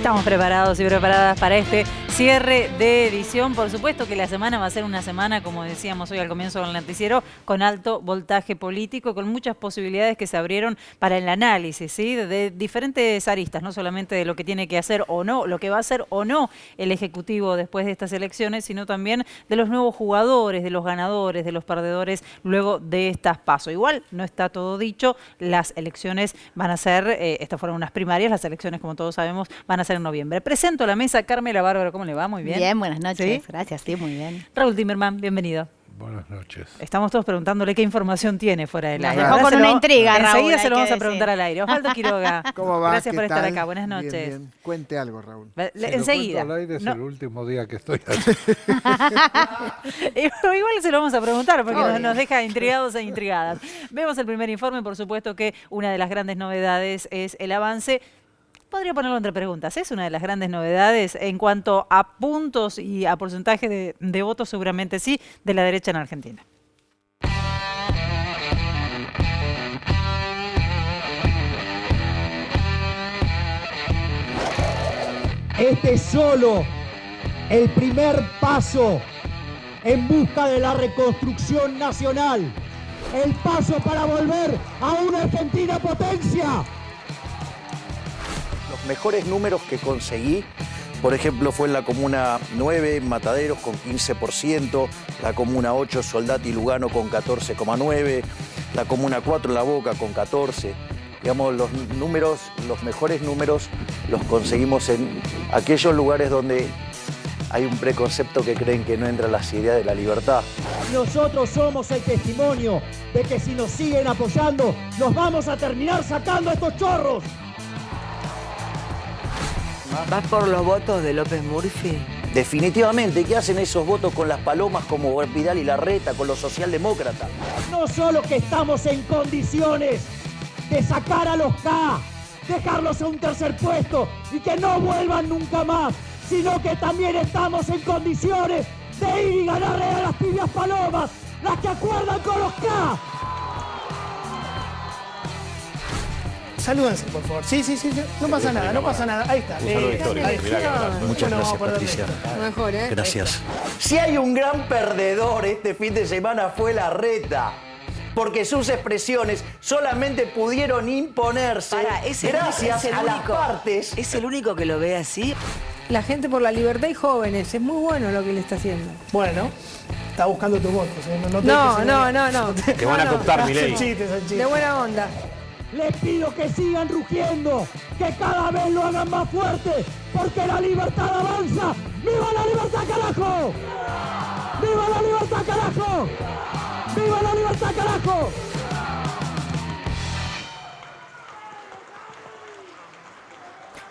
Estamos preparados y preparadas para este cierre de edición. Por supuesto que la semana va a ser una semana, como decíamos hoy al comienzo del noticiero, con alto voltaje político, con muchas posibilidades que se abrieron para el análisis, ¿sí? De diferentes aristas, no solamente de lo que tiene que hacer o no, lo que va a hacer o no el Ejecutivo después de estas elecciones, sino también de los nuevos jugadores, de los ganadores, de los perdedores luego de estas PASO. Igual no está todo dicho, las elecciones van a ser, estas fueron unas primarias, las elecciones, como todos sabemos, van a ser en noviembre. Presento a la mesa Carmela Bárbaro, ¿cómo le va? Muy bien. Bien, buenas noches, ¿Sí? gracias, sí, muy bien. Raúl Timerman, bienvenido. Buenas noches. Estamos todos preguntándole qué información tiene fuera del aire. Dejó con una intriga, Raúl. Enseguida se lo vamos a decir. preguntar al aire. Osvaldo Quiroga, ¿Cómo va? gracias ¿Qué por estar tal? acá. Buenas noches. Bien, bien. Cuente algo, Raúl. Enseguida. Al aire es No. el último día que estoy aquí. Igual se lo vamos a preguntar porque Obvio. nos deja intrigados e intrigadas. Vemos el primer informe, por supuesto que una de las grandes novedades es el avance. Podría ponerlo entre preguntas, es una de las grandes novedades en cuanto a puntos y a porcentaje de votos, seguramente sí, de la derecha en Argentina. Este es solo el primer paso en busca de la reconstrucción nacional. El paso para volver a una Argentina potencia. Los mejores números que conseguí, por ejemplo, fue en la Comuna 9, en Mataderos, con 15%, la Comuna 8, Soldati y Lugano, con 14,9%, la Comuna 4, La Boca, con 14%. Digamos, los números, los mejores números los conseguimos en aquellos lugares donde hay un preconcepto que creen que no entra las ideas de la libertad. Nosotros somos el testimonio de que si nos siguen apoyando, nos vamos a terminar sacando a estos chorros. ¿Vas por los votos de López Murphy? Definitivamente, ¿qué hacen esos votos con las palomas como Vidal y Larreta, con los socialdemócratas? No solo que estamos en condiciones de sacar a los K, dejarlos a un tercer puesto y que no vuelvan nunca más, sino que también estamos en condiciones de ir y ganarle a las tibias palomas, las que acuerdan con los K. Salúdense, por favor. Sí, no pasa nada, no pasa nada. Ahí está. Muchas gracias, Patricia. Mejor, ¿eh? Gracias. Si hay un gran perdedor este fin de semana fue Larreta, porque sus expresiones solamente pudieron imponerse gracias a las partes. ¿Es el único que lo ve así? La gente por la libertad y jóvenes, es muy bueno lo que le está haciendo. Bueno, está buscando tus votos. No. Te van a contar, Milei. Son chistes. De buena onda. Les pido que sigan rugiendo, que cada vez lo hagan más fuerte, porque la libertad avanza. ¡Viva la libertad, carajo! ¡Viva la libertad, carajo! ¡Viva la libertad, carajo!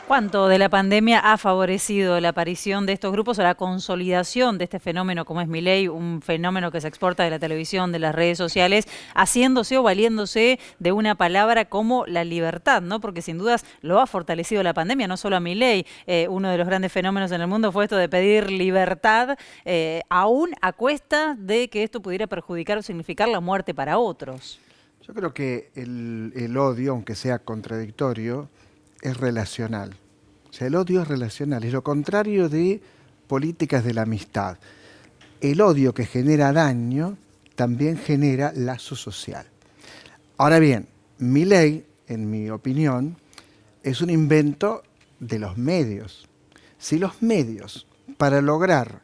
¿Cuánto de la pandemia ha favorecido la aparición de estos grupos o la consolidación de este fenómeno como es Milei, un fenómeno que se exporta de la televisión, de las redes sociales, haciéndose o valiéndose de una palabra como la libertad, ¿no? Porque sin dudas lo ha fortalecido la pandemia, no solo a Milei. Uno de los grandes fenómenos en el mundo fue esto de pedir libertad, aún a cuesta de que esto pudiera perjudicar o significar la muerte para otros. Yo creo que el odio, aunque sea contradictorio, es relacional. O sea, el odio es relacional, es lo contrario de políticas de la amistad. El odio que genera daño también genera lazo social. Ahora bien, Milei, en mi opinión, es un invento de los medios. Si los medios, para lograr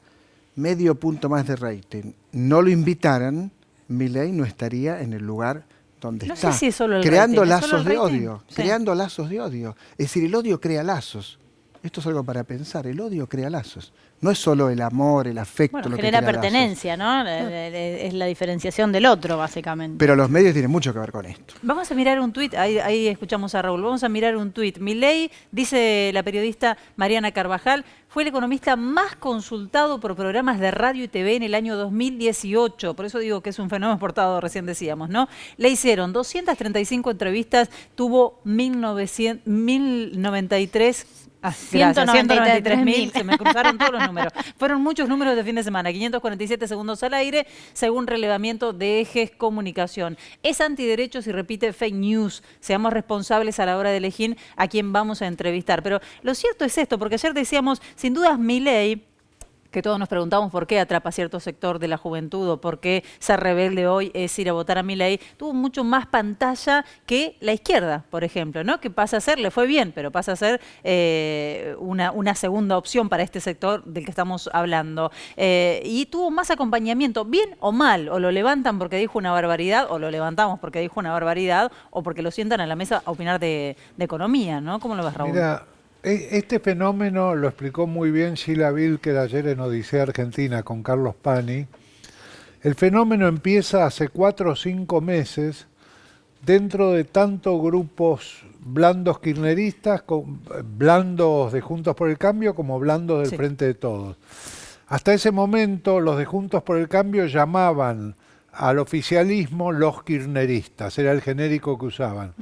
medio punto más de rating, no lo invitaran, Milei no estaría en el lugar donde No está, sé si es solo el creando rating, ¿es solo lazos el de rating? odio, Sí. creando lazos de odio. Es decir, el odio crea lazos. Esto es algo para pensar, el odio crea lazos. No es solo el amor, el afecto Bueno, lo que genera crea lazos. pertenencia, ¿no? Es la diferenciación del otro, básicamente. Pero los medios tienen mucho que ver con esto. Vamos a mirar un tuit, ahí escuchamos a Raúl, vamos a mirar un tuit. Milei, dice la periodista Mariana Carvajal, fue el economista más consultado por programas de radio y TV en el año 2018. Por eso digo que es un fenómeno exportado, recién decíamos, ¿no? Le hicieron 235 entrevistas, tuvo 1093... 193.000. Se me cruzaron todos los número. Fueron muchos números de fin de semana, 547 segundos al aire, según relevamiento de Ejes Comunicación. Es antiderechos y repite fake news. Seamos responsables a la hora de elegir a quién vamos a entrevistar. Pero lo cierto es esto, porque ayer decíamos, sin dudas, Milei, que todos nos preguntamos por qué atrapa cierto sector de la juventud o por qué ser rebelde hoy es ir a votar a Milei, tuvo mucho más pantalla que la izquierda, por ejemplo, ¿no? Que pasa a ser, le fue bien, pero pasa a ser una segunda opción para este sector del que estamos hablando. Y tuvo más acompañamiento, bien o mal, o lo levantan porque dijo una barbaridad, o lo levantamos porque dijo una barbaridad, o porque lo sientan a la mesa a opinar de economía, ¿no? ¿Cómo lo ves, Raúl? Mira, este fenómeno lo explicó muy bien Sheila Wilker ayer en Odisea Argentina con Carlos Pani. El fenómeno empieza hace 4 o 5 meses dentro de tanto grupos blandos kirchneristas, blandos de Juntos por el Cambio como blandos del Frente de Todos. Hasta ese momento los de Juntos por el Cambio llamaban al oficialismo los kirchneristas, era el genérico que usaban.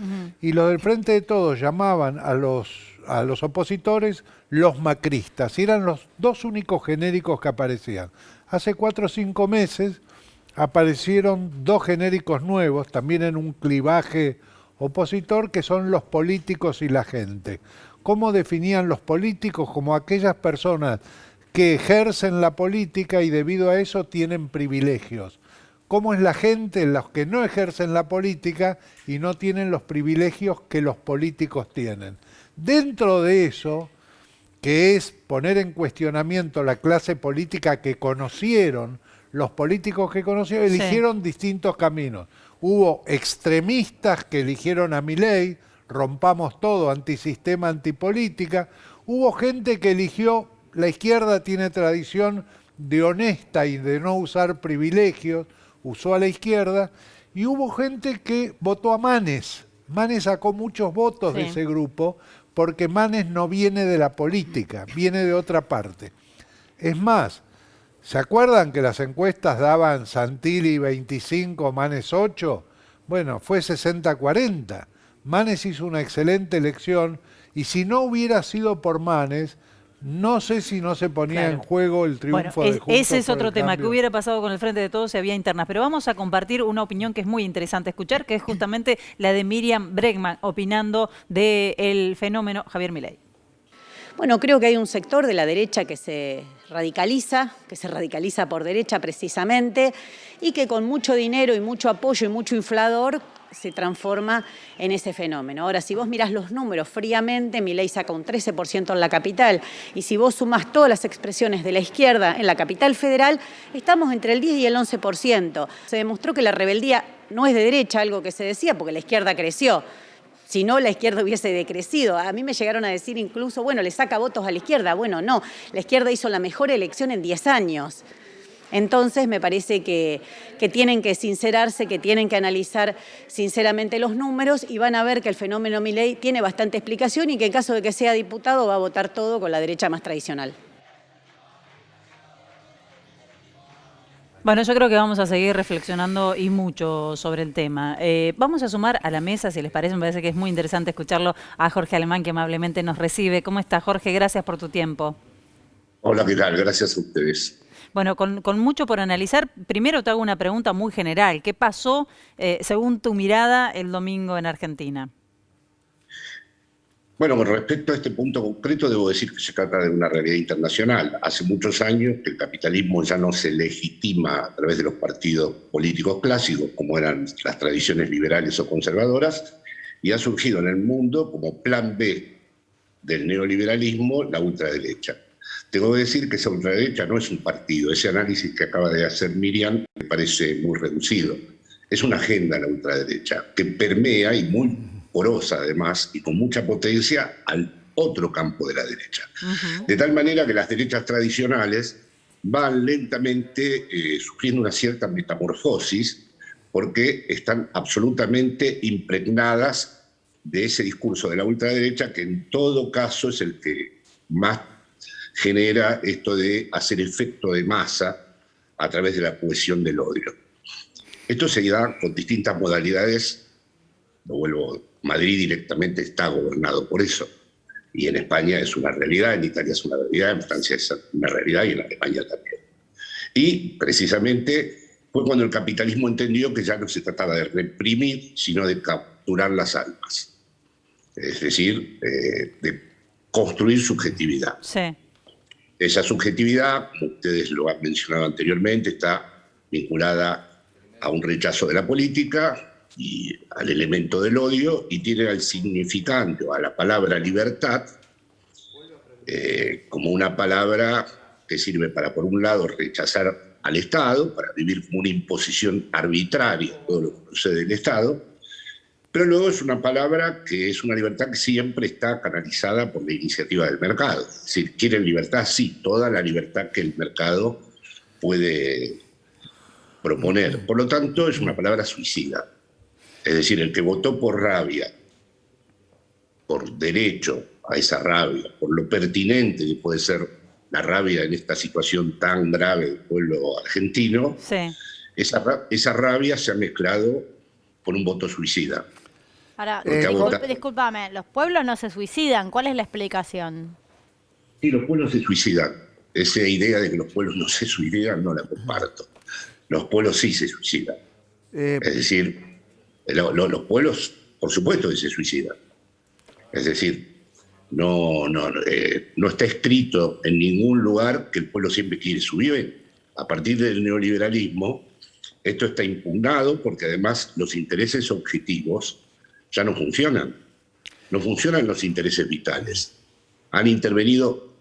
Y los del Frente de Todos llamaban a los opositores los macristas, y eran los dos únicos genéricos que aparecían. Hace 4 o 5 meses aparecieron 2 genéricos nuevos, también en un clivaje opositor, que son los políticos y la gente. ¿Cómo definían los políticos? Como aquellas personas que ejercen la política y debido a eso tienen privilegios. ¿Cómo es la gente? Los que no ejercen la política y no tienen los privilegios que los políticos tienen. Dentro de eso, que es poner en cuestionamiento la clase política que conocieron, los políticos que conocieron eligieron distintos caminos. Hubo extremistas que eligieron a Milei, rompamos todo, antisistema, antipolítica. Hubo gente que eligió, la izquierda tiene tradición de honesta y de no usar privilegios, usó a la izquierda, y hubo gente que votó a Manes. Manes sacó muchos votos de ese grupo, porque Manes no viene de la política, viene de otra parte. Es más, ¿se acuerdan que las encuestas daban Santilli 25, Manes 8? Bueno, fue 60-40. Manes hizo una excelente elección, y si no hubiera sido por Manes, no sé si no se ponía en juego el triunfo de Juntos ese es por otro el tema. Cambio. ¿Qué hubiera pasado con el Frente de Todos si había internas? Pero vamos a compartir una opinión que es muy interesante escuchar, que es justamente la de Miriam Bregman, opinando del fenómeno Javier Milei. Bueno, creo que hay un sector de la derecha que se radicaliza por derecha precisamente, y que con mucho dinero y mucho apoyo y mucho inflador se transforma en ese fenómeno. Ahora, si vos mirás los números fríamente, Milei saca un 13% en la capital, y si vos sumás todas las expresiones de la izquierda en la capital federal, estamos entre el 10 y el 11%. Se demostró que la rebeldía no es de derecha, algo que se decía, porque la izquierda creció. Si no, la izquierda hubiese decrecido. A mí me llegaron a decir incluso, bueno, le saca votos a la izquierda. Bueno, no, la izquierda hizo la mejor elección en 10 años. Entonces me parece que tienen que sincerarse, que tienen que analizar sinceramente los números, y van a ver que el fenómeno Milei tiene bastante explicación, y que en caso de que sea diputado va a votar todo con la derecha más tradicional. Bueno, yo creo que vamos a seguir reflexionando y mucho sobre el tema. Vamos a sumar a la mesa, si les parece, me parece que es muy interesante escucharlo, a Jorge Alemán, que amablemente nos recibe. ¿Cómo está, Jorge? Gracias por tu tiempo. Hola, ¿qué tal? Gracias a ustedes. Bueno, con mucho por analizar. Primero te hago una pregunta muy general. ¿Qué pasó, según tu mirada, el domingo en Argentina? Bueno, con respecto a este punto concreto, debo decir que se trata de una realidad internacional. Hace muchos años que el capitalismo ya no se legitima a través de los partidos políticos clásicos, como eran las tradiciones liberales o conservadoras, y ha surgido en el mundo como plan B del neoliberalismo la ultraderecha. Tengo que decir que esa ultraderecha no es un partido. Ese análisis que acaba de hacer Miriam me parece muy reducido. Es una agenda la ultraderecha que permea, y muy porosa además, y con mucha potencia, al otro campo de la derecha. De tal manera que las derechas tradicionales van lentamente sufriendo una cierta metamorfosis, porque están absolutamente impregnadas de ese discurso de la ultraderecha, que en todo caso es el que más genera esto de hacer efecto de masa a través de la cohesión del odio. Esto se da con distintas modalidades. Lo vuelvo, Madrid directamente está gobernado por eso. Y en España es una realidad, en Italia es una realidad, en Francia es una realidad y en Alemania también. Y precisamente fue cuando el capitalismo entendió que ya no se trataba de reprimir, sino de capturar las almas. Es decir, de construir subjetividad. Sí. Esa subjetividad, como ustedes lo han mencionado anteriormente, está vinculada a un rechazo de la política y al elemento del odio, y tiene al significante, o a la palabra libertad, como una palabra que sirve para, por un lado, rechazar al Estado, para vivir como una imposición arbitraria de todo lo que procede del Estado, pero luego es una palabra que es una libertad que siempre está canalizada por la iniciativa del mercado. Es decir, quieren libertad, sí, toda la libertad que el mercado puede proponer. Por lo tanto, es una palabra suicida. Es decir, el que votó por rabia, por derecho a esa rabia, por lo pertinente que puede ser la rabia en esta situación tan grave del pueblo argentino, Sí. esa rabia se ha mezclado con un voto suicida. Ahora, discúlpame, los pueblos no se suicidan. ¿Cuál es la explicación? Sí, los pueblos se suicidan. Esa idea de que los pueblos no se suicidan no la comparto. Los pueblos sí se suicidan. Es decir, los pueblos, por supuesto que se suicidan. Es decir, no está escrito en ningún lugar que el pueblo siempre quiere su bien. A partir del neoliberalismo, esto está impugnado porque además los intereses objetivos ya no funcionan. No funcionan los intereses vitales. Han intervenido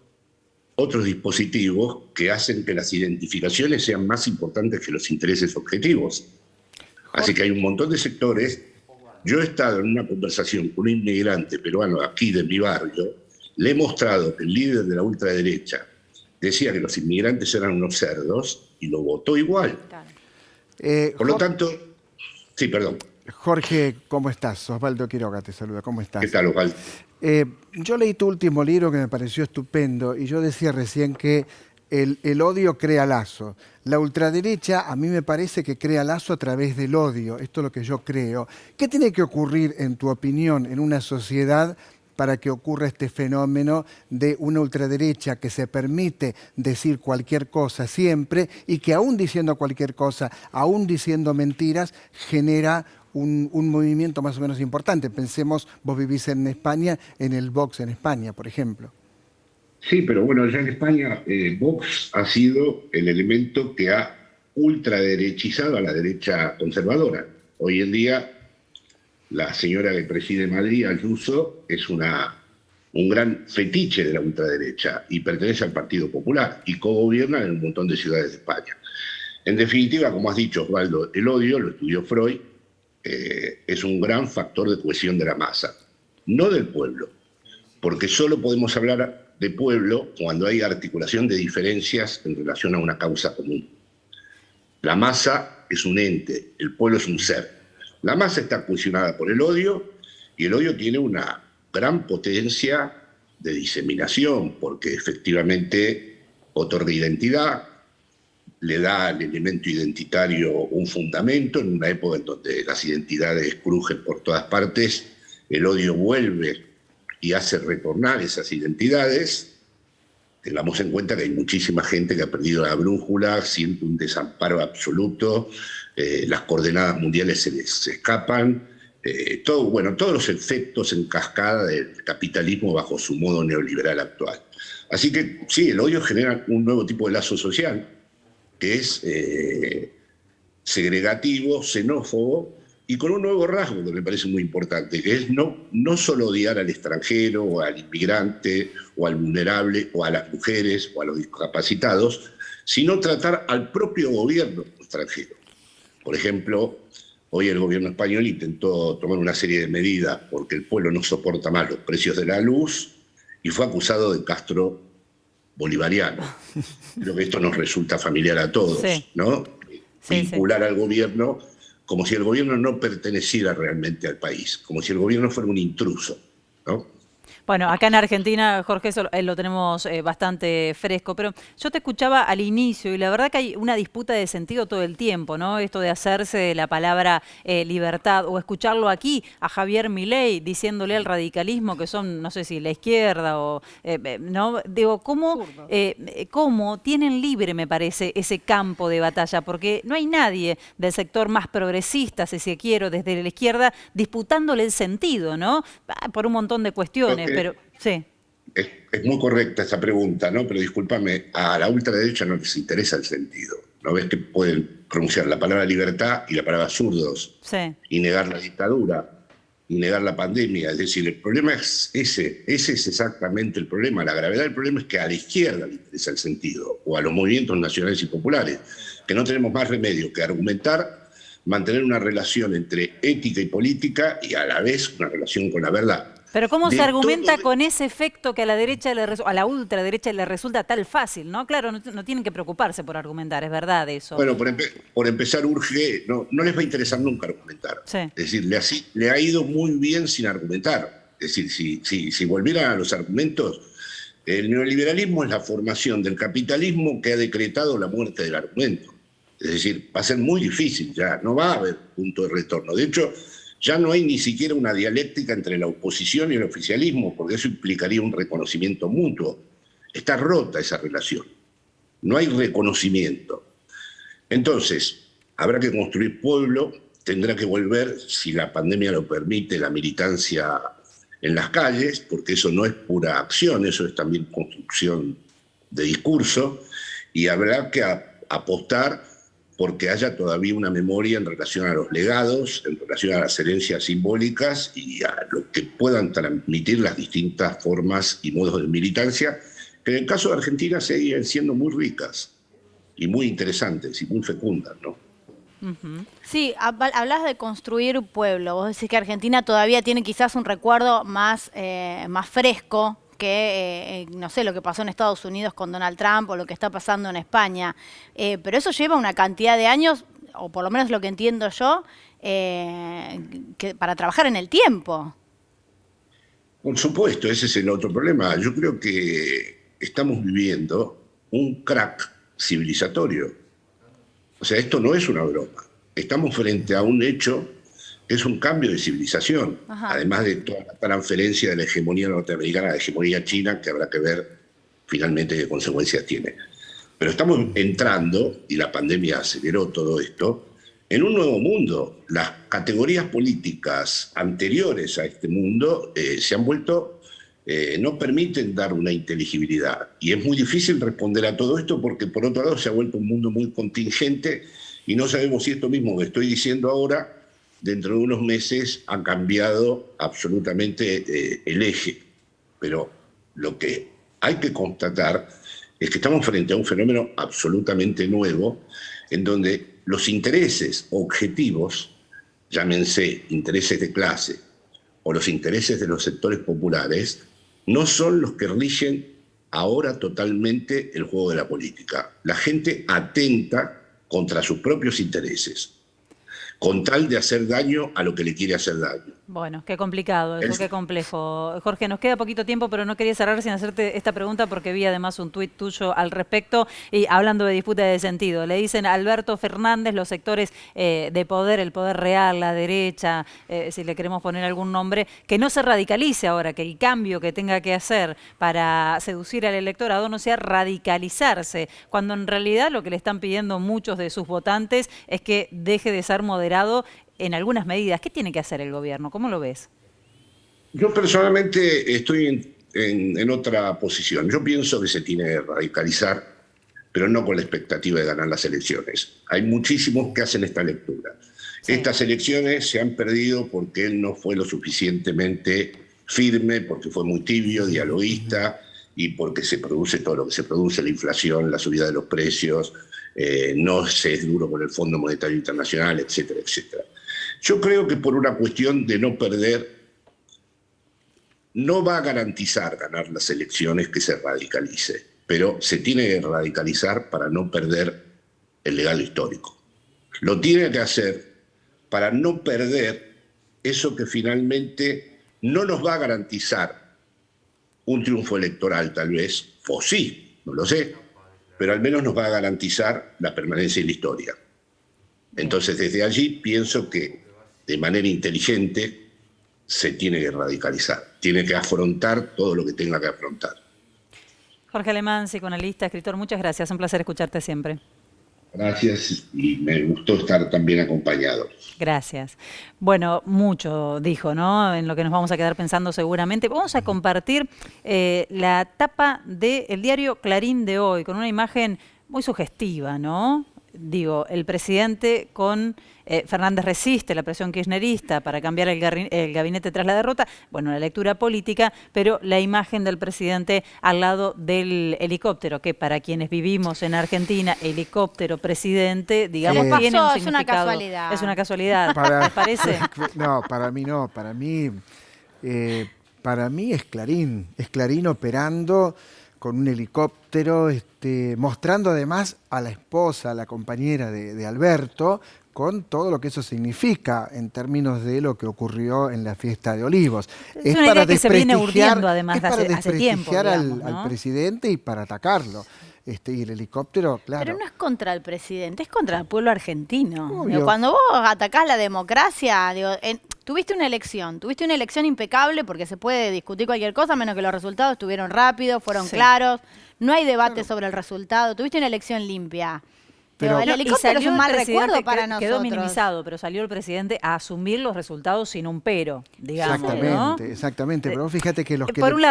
otros dispositivos que hacen que las identificaciones sean más importantes que los intereses objetivos. Así que hay un montón de sectores. Yo he estado en una conversación con un inmigrante peruano aquí de mi barrio, le he mostrado que el líder de la ultraderecha decía que los inmigrantes eran unos cerdos y lo votó igual. Por lo tanto, sí, perdón. Jorge, ¿cómo estás? Osvaldo Quiroga te saluda, ¿cómo estás? ¿Qué tal, Osvaldo? Yo leí tu último libro que me pareció estupendo y yo decía recién que el odio crea lazo. La ultraderecha a mí me parece que crea lazo a través del odio, esto es lo que yo creo. ¿Qué tiene que ocurrir, en tu opinión, en una sociedad para que ocurra este fenómeno de una ultraderecha que se permite decir cualquier cosa siempre y que aún diciendo cualquier cosa, aún diciendo mentiras, genera un movimiento más o menos importante? Pensemos, vos vivís en España, en el Vox en España, por ejemplo. Sí, pero bueno, ya en España Vox ha sido el elemento que ha ultraderechizado a la derecha conservadora. Hoy en día, la señora que preside Madrid, Ayuso, es un gran fetiche de la ultraderecha y pertenece al Partido Popular y cogobierna en un montón de ciudades de España. En definitiva, como has dicho, Osvaldo, el odio, lo estudió Freud, es un gran factor de cohesión de la masa, no del pueblo, porque solo podemos hablar de pueblo cuando hay articulación de diferencias en relación a una causa común. La masa es un ente, el pueblo es un ser. La masa está cohesionada por el odio y el odio tiene una gran potencia de diseminación porque efectivamente otorga identidad, le da al elemento identitario un fundamento. En una época en donde las identidades crujen por todas partes, el odio vuelve y hace retornar esas identidades. Tengamos en cuenta que hay muchísima gente que ha perdido la brújula, siente un desamparo absoluto, las coordenadas mundiales se les escapan, todos los efectos en cascada del capitalismo bajo su modo neoliberal actual. Así que sí, el odio genera un nuevo tipo de lazo social, que es segregativo, xenófobo, y con un nuevo rasgo que me parece muy importante, que es no solo odiar al extranjero, o al inmigrante, o al vulnerable, o a las mujeres, o a los discapacitados, sino tratar al propio gobierno extranjero. Por ejemplo, hoy el gobierno español intentó tomar una serie de medidas porque el pueblo no soporta más los precios de la luz y fue acusado de Castro bolivariano. Creo que esto nos resulta familiar a todos, sí. ¿No? Vincular al gobierno como si el gobierno no perteneciera realmente al país, como si el gobierno fuera un intruso, ¿no? Bueno, acá en Argentina, Jorge, eso lo tenemos bastante fresco, pero yo te escuchaba al inicio y la verdad que hay una disputa de sentido todo el tiempo, ¿no? Esto de hacerse de la palabra libertad o escucharlo aquí a Javier Milei diciéndole al radicalismo que son, no sé si la izquierda o, ¿no? Digo, ¿cómo tienen libre, me parece, ese campo de batalla? Porque no hay nadie del sector más progresista, si se quiere, desde la izquierda, disputándole el sentido, ¿no? Por un montón de cuestiones. Pero, sí. Es muy correcta esa pregunta, ¿no? Pero discúlpame, a la ultraderecha no les interesa el sentido. ¿No ves que pueden pronunciar la palabra libertad y la palabra zurdos? Sí. Y negar la dictadura, y negar la pandemia. Es decir, el problema es ese es exactamente el problema. La gravedad del problema es que a la izquierda le interesa el sentido, o a los movimientos nacionales y populares, que no tenemos más remedio que argumentar, mantener una relación entre ética y política y a la vez una relación con la verdad. Pero ¿cómo se argumenta con ese efecto que a la derecha a la ultraderecha le resulta tan fácil, ¿no? Claro, no tienen que preocuparse por argumentar, es verdad eso. Bueno, por empezar urge, no les va a interesar nunca argumentar. Sí. Es decir, le ha ido muy bien sin argumentar. Es decir, si volvieran a los argumentos, el neoliberalismo es la formación del capitalismo que ha decretado la muerte del argumento. Es decir, va a ser muy difícil ya, no va a haber punto de retorno. De hecho, ya no hay ni siquiera una dialéctica entre la oposición y el oficialismo, porque eso implicaría un reconocimiento mutuo. Está rota esa relación. No hay reconocimiento. Entonces, habrá que construir pueblo, tendrá que volver, si la pandemia lo permite, la militancia en las calles, porque eso no es pura acción, eso es también construcción de discurso, y habrá que apostar porque haya todavía una memoria en relación a los legados, en relación a las herencias simbólicas y a lo que puedan transmitir las distintas formas y modos de militancia, que en el caso de Argentina siguen siendo muy ricas y muy interesantes y muy fecundas, ¿no? Sí, hablas de construir pueblo. Vos decís que Argentina todavía tiene quizás un recuerdo más fresco que, no sé, lo que pasó en Estados Unidos con Donald Trump o lo que está pasando en España. Pero eso lleva una cantidad de años, o por lo menos lo que entiendo yo, para trabajar en el tiempo. Por supuesto, ese es el otro problema. Yo creo que estamos viviendo un crack civilizatorio. O sea, esto no es una broma. Estamos frente a un hecho que es un cambio de civilización, además de toda la transferencia de la hegemonía norteamericana a la hegemonía china, que habrá que ver finalmente qué consecuencias tiene. Pero estamos entrando, y la pandemia aceleró todo esto, en un nuevo mundo. Las categorías políticas anteriores a este mundo se han vuelto, no permiten dar una inteligibilidad. Y es muy difícil responder a todo esto porque, por otro lado, se ha vuelto un mundo muy contingente y no sabemos si esto mismo que estoy diciendo ahora, dentro de unos meses, ha cambiado absolutamente el eje. Pero lo que hay que constatar es que estamos frente a un fenómeno absolutamente nuevo, en donde los intereses objetivos, llámense intereses de clase o los intereses de los sectores populares, no son los que rigen ahora totalmente el juego de la política. La gente atenta contra sus propios intereses, con tal de hacer daño a lo que le quiere hacer daño. Bueno, qué complicado eso, qué complejo. Jorge, nos queda poquito tiempo, pero no quería cerrar sin hacerte esta pregunta porque vi además un tuit tuyo al respecto y hablando de disputa de sentido. Le dicen a Alberto Fernández los sectores de poder, el poder real, la derecha, si le queremos poner algún nombre, que no se radicalice ahora, que el cambio que tenga que hacer para seducir al electorado no sea radicalizarse, cuando en realidad lo que le están pidiendo muchos de sus votantes es que deje de ser moderado en algunas medidas. ¿Qué tiene que hacer el gobierno? ¿Cómo lo ves? Yo personalmente estoy en otra posición. Yo pienso que se tiene que radicalizar, pero no con la expectativa de ganar las elecciones. Hay muchísimos que hacen esta lectura. Sí. Estas elecciones se han perdido porque él no fue lo suficientemente firme, porque fue muy tibio, dialoguista, y porque se produce todo lo que se produce, la inflación, la subida de los precios, no se es duro con el Fondo Monetario Internacional, etcétera, etcétera. Yo creo que por una cuestión de no perder, no va a garantizar ganar las elecciones que se radicalice, pero se tiene que radicalizar para no perder el legado histórico. Lo tiene que hacer para no perder eso que finalmente no nos va a garantizar un triunfo electoral tal vez, o sí, no lo sé, pero al menos nos va a garantizar la permanencia en la historia. Entonces, desde allí pienso que de manera inteligente se tiene que radicalizar, tiene que afrontar todo lo que tenga que afrontar. Jorge Alemán, psicoanalista, escritor, muchas gracias. Un placer escucharte siempre. Gracias y me gustó estar también acompañado. Gracias. Bueno, mucho dijo, ¿no? En lo que nos vamos a quedar pensando seguramente. Vamos a compartir la tapa del diario Clarín de hoy, con una imagen muy sugestiva, ¿no? Digo, el presidente con Fernández resiste la presión kirchnerista para cambiar el gabinete tras la derrota. Bueno, la lectura política, pero la imagen del presidente al lado del helicóptero, que para quienes vivimos en Argentina, helicóptero, presidente, digamos, tiene un significado. Es una casualidad. Es una casualidad, ¿te parece? No, para mí no. Para mí es Clarín operando con un helicóptero, mostrando además a la esposa, a la compañera de Alberto, con todo lo que eso significa en términos de lo que ocurrió en la fiesta de Olivos. Es una idea que se viene urdiendo además hace tiempo, digamos, ¿no? al presidente y para atacarlo. Y el helicóptero, claro. Pero no es contra el presidente, es contra el pueblo argentino. Obvio. Digo, cuando vos atacás la democracia, digo, tuviste una elección impecable, porque se puede discutir cualquier cosa, menos que los resultados estuvieron rápidos, fueron claros, no hay debate sobre el resultado, tuviste una elección limpia. Pero el helicóptero es un mal recuerdo para nosotros. Quedó minimizado, pero salió el presidente a asumir los resultados sin un pero, digamos. Exactamente. Pero fíjate que los que... Por un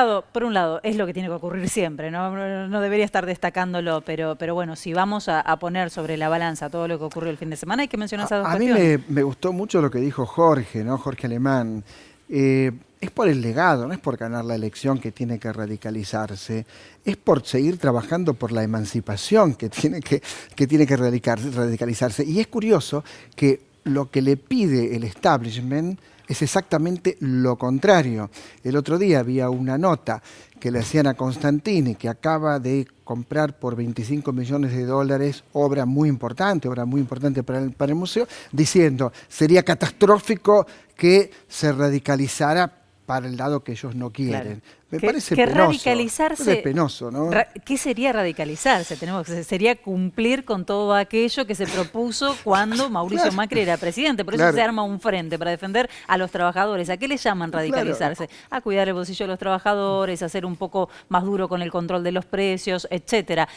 lado, es lo que tiene que ocurrir siempre, no debería estar destacándolo, pero bueno, si vamos a poner sobre la balanza todo lo que ocurrió el fin de semana, hay que mencionar esas dos cuestiones. A mí me gustó mucho lo que dijo Jorge, ¿no? Jorge Alemán. Es por el legado, no es por ganar la elección que tiene que radicalizarse, es por seguir trabajando por la emancipación que tiene que radicalizarse. Y es curioso que lo que le pide el establishment es exactamente lo contrario. El otro día había una nota que le hacían a Constantini, que acaba de comprar por $25 millones obra muy importante para el museo, diciendo sería catastrófico que se radicalizara para el lado que ellos no quieren. Claro. Me parece que penoso. Radicalizarse, es penoso, ¿no? ¿Qué sería radicalizarse? Sería cumplir con todo aquello que se propuso cuando Mauricio Macri era presidente. Por eso se arma un frente para defender a los trabajadores. ¿A qué le llaman radicalizarse? A cuidar el bolsillo de los trabajadores, a ser un poco más duro con el control de los precios, etcétera.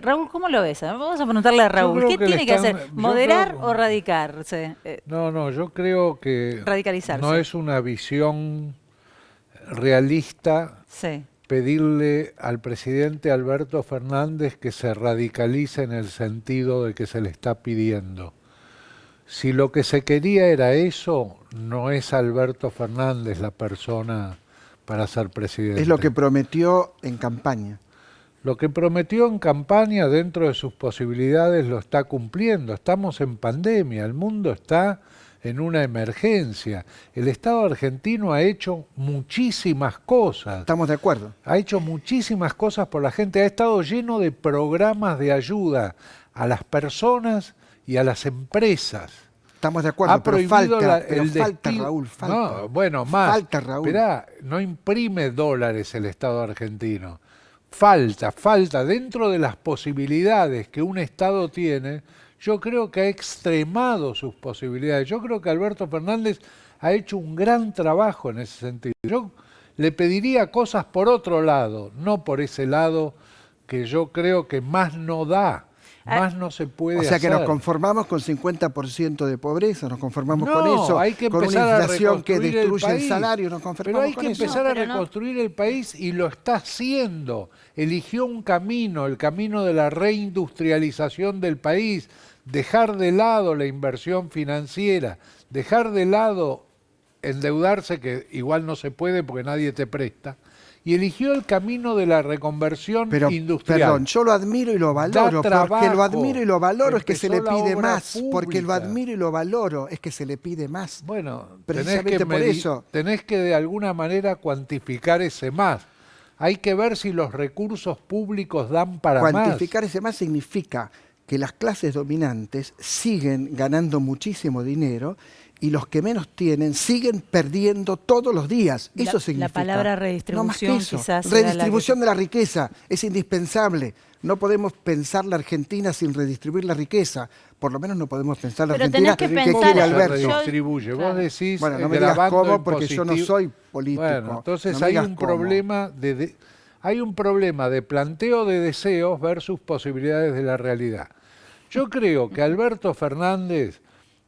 Raúl, ¿cómo lo ves? Vamos a preguntarle a Raúl. ¿Qué tiene que hacer? ¿Moderar o radicarse? No, yo creo que radicalizarse. No es una visión realista pedirle al presidente Alberto Fernández que se radicalice en el sentido de que se le está pidiendo. Si lo que se quería era eso, no es Alberto Fernández la persona para ser presidente. Es lo que prometió en campaña. Lo que prometió en campaña, dentro de sus posibilidades, lo está cumpliendo. Estamos en pandemia, el mundo está en una emergencia. El Estado argentino ha hecho muchísimas cosas. Estamos de acuerdo. Ha hecho muchísimas cosas por la gente. Ha estado lleno de programas de ayuda a las personas y a las empresas. Estamos de acuerdo, pero falta, Raúl, falta. No, bueno, más. Falta, Raúl. Esperá, no imprime dólares el Estado argentino. Falta. Dentro de las posibilidades que un Estado tiene, yo creo que ha extremado sus posibilidades. Yo creo que Alberto Fernández ha hecho un gran trabajo en ese sentido. Yo le pediría cosas por otro lado, no por ese lado que yo creo que más no da, más no se puede hacer. O sea que nos conformamos con 50% de pobreza, nos conformamos con eso, hay que con una inflación que destruye el salario, nos conformamos con eso. Pero hay que empezar a reconstruir el país y lo está haciendo. Eligió un camino, el camino de la reindustrialización del país, dejar de lado la inversión financiera, dejar de lado endeudarse, que igual no se puede porque nadie te presta, y eligió el camino de la reconversión industrial. Perdón, yo lo admiro y lo valoro, porque lo admiro y lo valoro es que se le pide más, pública. Porque lo admiro y lo valoro es que se le pide más. Bueno, precisamente por eso. Tenés que de alguna manera cuantificar ese más. Hay que ver si los recursos públicos dan para más. Cuantificar ese más significa que las clases dominantes siguen ganando muchísimo dinero y los que menos tienen siguen perdiendo todos los días. Eso significa. La palabra redistribución, no más que eso. quizás. Redistribución de la riqueza es indispensable. No podemos pensar la Argentina sin redistribuir la riqueza. Por lo menos no podemos pensar la Argentina que quiere Alberto. Redistribuye. Vos decís, bueno, no me digas cómo, porque yo no soy político. Bueno, entonces no hay un problema hay un problema de planteo de deseos versus posibilidades de la realidad. Yo creo que Alberto Fernández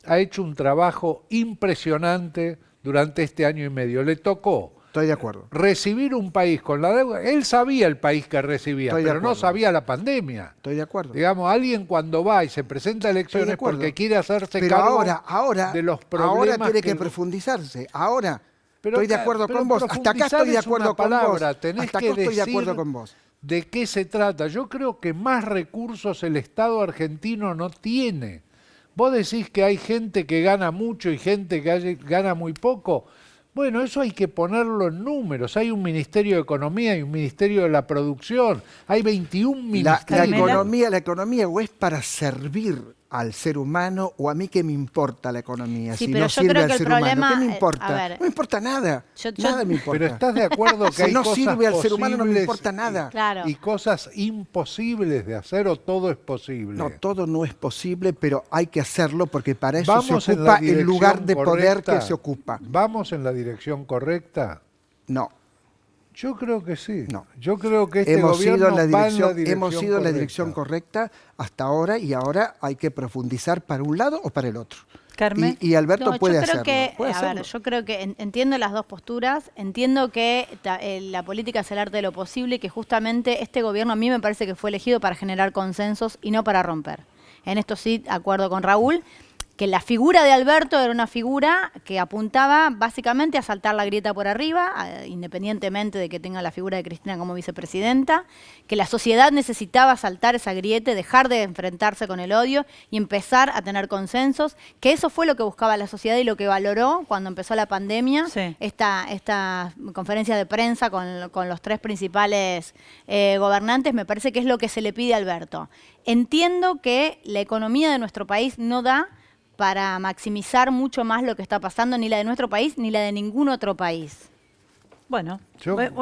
ha hecho un trabajo impresionante durante este año y medio. Le tocó. Estoy de acuerdo. Recibir un país con la deuda. Él sabía el país que recibía, pero no sabía la pandemia. Estoy de acuerdo. Digamos, alguien cuando va y se presenta a elecciones porque quiere hacerse cargo de los problemas. Ahora tiene que profundizarse. Ahora estoy de acuerdo con vos. Hasta acá estoy de acuerdo con vos. Tenés que estoy de acuerdo con vos. ¿De qué se trata? Yo creo que más recursos el Estado argentino no tiene. Vos decís que hay gente que gana mucho y gente que gana muy poco. Bueno, eso hay que ponerlo en números. Hay un Ministerio de Economía, hay un Ministerio de la Producción, hay 21 ministerios. La economía o es para servir al ser humano o a mí qué me importa la economía. Sí, si pero no yo sirve creo al que el ser problema, humano, ¿qué me importa? no me importa nada. Nada me importa. Pero ¿estás de acuerdo que si hay no cosas sirve al ser humano no me importa nada? Y cosas imposibles de hacer o todo es posible? No, todo no es posible, pero hay que hacerlo porque para eso ¿Vamos se ocupa el lugar de poder que se ocupa. ¿Vamos en la dirección correcta? No. Yo creo que sí. No. Yo creo que hemos ido en la dirección, hemos ido en la dirección correcta hasta ahora y ahora hay que profundizar para un lado o para el otro. Carmen. Y Alberto puede hacerlo. Yo creo que entiendo las dos posturas, entiendo que la política es el arte de lo posible y que justamente este gobierno a mí me parece que fue elegido para generar consensos y no para romper. En esto sí, acuerdo con Raúl, que la figura de Alberto era una figura que apuntaba básicamente a saltar la grieta por arriba, independientemente de que tenga la figura de Cristina como vicepresidenta, que la sociedad necesitaba saltar esa grieta, dejar de enfrentarse con el odio y empezar a tener consensos, que eso fue lo que buscaba la sociedad y lo que valoró cuando empezó la pandemia, esta conferencia de prensa con los tres principales gobernantes, me parece que es lo que se le pide a Alberto. Entiendo que la economía de nuestro país no da para maximizar mucho más lo que está pasando, ni la de nuestro país, ni la de ningún otro país. Bueno,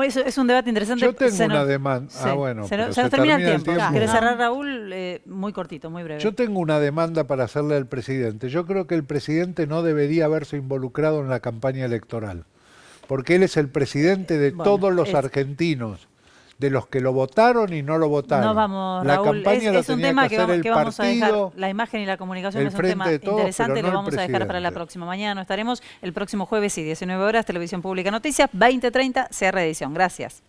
eso es un debate interesante. Yo tengo una demanda. Sí. Se nos termina el tiempo. ¿Querés cerrar, Raúl? Muy cortito, muy breve. Yo tengo una demanda para hacerle al presidente. Yo creo que el presidente no debería haberse involucrado en la campaña electoral, porque él es el presidente de todos los argentinos, de los que lo votaron y no lo votaron. No vamos, la Raúl, campaña la es un tenía tema que hacer el vamos a dejar. partido, la imagen y la comunicación es un frente tema de todos, interesante, pero lo no vamos el a dejar para la presidente. próxima. Mañana no estaremos, el próximo jueves y 19 horas, Televisión Pública Noticias, 20:30, CR Edición. Gracias.